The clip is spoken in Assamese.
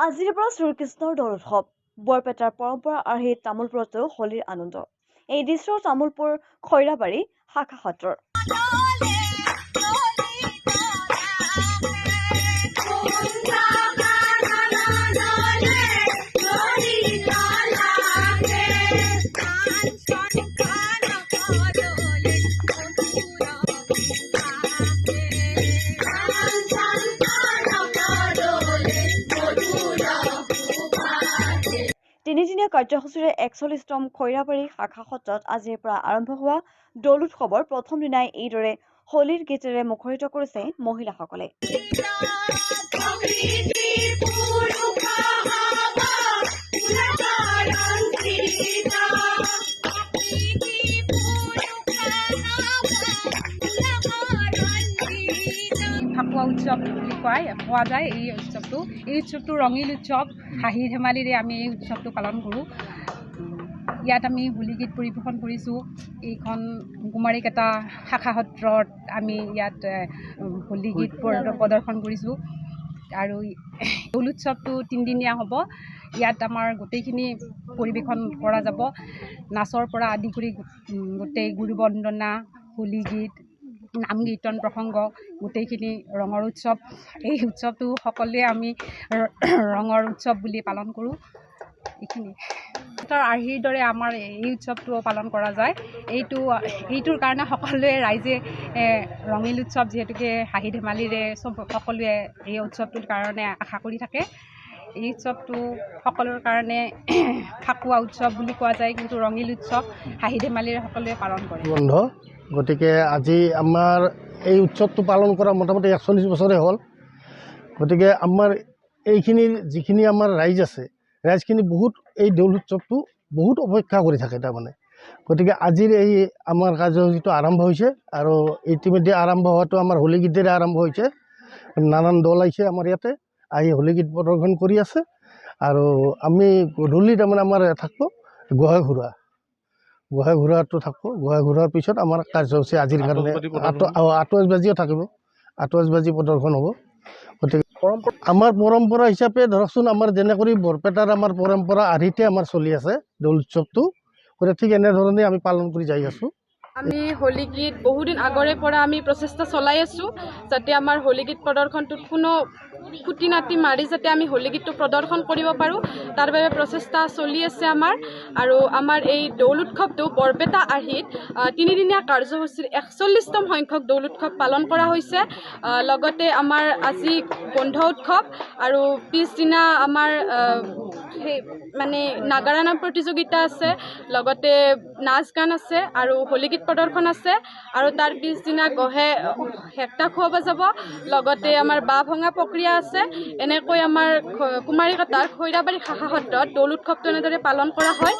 আজিৰ পৰা শ্ৰীকৃষ্ণৰ দৌল উৎসৱ বৰপেটাৰ পৰম্পৰা আৰ্হি তামোলপুৰতো হোলীৰ আনন্দ। এই দৃশ্য তামোলপুৰ খৈৰাবাৰী শাখা সত্ৰৰ। তিনিদিনীয়া কাৰ্যসূচীৰে ৪১তম খৈৰাবাৰী শাখা সত্ৰত আজিৰ পৰা আৰম্ভ হোৱা দৌল উৎসৱৰ প্ৰথম দিনাই এইদৰে হোলীৰ গীতেৰে মুখৰিত কৰিছে মহিলাসকলে। ফাকুৱা উৎসৱ বুলি কোৱা যায়। এই উৎসৱটো ৰঙীল উৎসৱ। হাঁহি ধেমালিৰে আমি এই উৎসৱটো পালন কৰোঁ। ইয়াত আমি হোলী গীত পৰিৱেশন কৰিছোঁ। এইখন কুমাৰীকেইটা শাখা সত্ৰত আমি ইয়াত হোলী গীত প্ৰদৰ্শন কৰিছোঁ। আৰু দৌল উৎসৱটো তিনিদিনীয়া হ'ব। ইয়াত আমাৰ গোটেইখিনি পৰিৱেশন কৰা যাব। নাচৰ পৰা আদি কৰি গোটেই গুৰু বন্দনা, হোলী গীত, নাম কীৰ্তন প্ৰসংগ, গোটেইখিনি ৰঙৰ উৎসৱ। এই উৎসৱটো সকলোৱে আমি ৰঙৰ উৎসৱ বুলি পালন কৰোঁ। এইখিনি আৰ্হিৰ দৰে আমাৰ এই উৎসৱটো পালন কৰা যায়। এইটোৰ কাৰণে সকলোৱে ৰাইজে ৰঙীল উৎসৱ যিহেতুকে হাঁহি ধেমালিৰে সকলোৱে এই উৎসৱটোৰ কাৰণে আশা কৰি থাকে। এই উৎসৱটো সকলোৰ কাৰণে ফাকুৱা উৎসৱ বুলি কোৱা যায়, কিন্তু ৰঙীল উৎসৱ হাঁহি ধেমালিৰে সকলোৱে পালন কৰে। গতিকে আজি আমাৰ এই উৎসৱটো পালন কৰা মোটামুটি ৪১ বছৰে হ'ল। গতিকে আমাৰ এইখিনিৰ যিখিনি আমাৰ ৰাইজ আছে, ৰাইজখিনি বহুত এই দৌল উৎসৱটো বহুত অপেক্ষা কৰি থাকে তাৰমানে। গতিকে আজিৰ এই আমাৰ কাৰ্যসূচীটো আৰম্ভ হৈছে আৰু ইতিমধ্যে আৰম্ভ হোৱাটো আমাৰ হোলী গীতেৰে আৰম্ভ হৈছে। নানান দল আহিছে আমাৰ ইয়াতে, আহি হোলী গীত প্ৰদৰ্শন কৰি আছে। আৰু আমি গধূলি তাৰমানে আমাৰ থাকিব গোঁসাই ঘূৰাটো থাকিব। গোঁসাই ঘূৰাৰ পিছত আমাৰ কাৰ্যসূচী আজিৰ কাৰণে আতচবাজীও থাকিব। আতচবাজী প্ৰদৰ্শন হ'ব। গতিকে আমাৰ পৰম্পৰা হিচাপে ধৰকচোন, আমাৰ যেনে কৰি বৰপেটাৰ আমাৰ পৰম্পৰা আৰ্হিতে আমাৰ চলি আছে দৌল উৎসৱটো। গতিকে ঠিক এনেধৰণে আমি পালন কৰি যাই আছোঁ। আমি হোলী গীত বহুদিন আগৰে পৰা আমি প্ৰচেষ্টা চলাই আছোঁ, যাতে আমাৰ হোলী গীত প্ৰদৰ্শনটোত কোনো খুটি নাটি মাৰি যাতে আমি হোলী গীতটো প্ৰদৰ্শন কৰিব পাৰোঁ, তাৰ বাবে প্ৰচেষ্টা চলি আছে আমাৰ। আৰু আমাৰ এই দৌল উৎসৱটো বৰপেটা আৰ্হিত তিনিদিনীয়া কাৰ্যসূচীৰ ৪১তম সংখ্যক দৌল উৎসৱ পালন কৰা হৈছে। লগতে আমাৰ আজি বন্ধ উৎসৱ আৰু পিছদিনা আমাৰ মানে নাগাৰা নাম প্ৰতিযোগিতা আছে, লগতে নাচ গান আছে আৰু হোলী গীত প্ৰদৰ্শন আছে। আৰু তাৰ পিছদিনা হেক্টা খুৱাব যাব, লগতে আমাৰ বাঁহ ভঙা প্ৰক্ৰিয়া আছে। এনেকৈ আমাৰ কুমাৰীকাটাৰ খৈৰাবাৰী শাখা সত্ৰত দৌল উৎসৱটো এনেদৰে পালন কৰা হয়।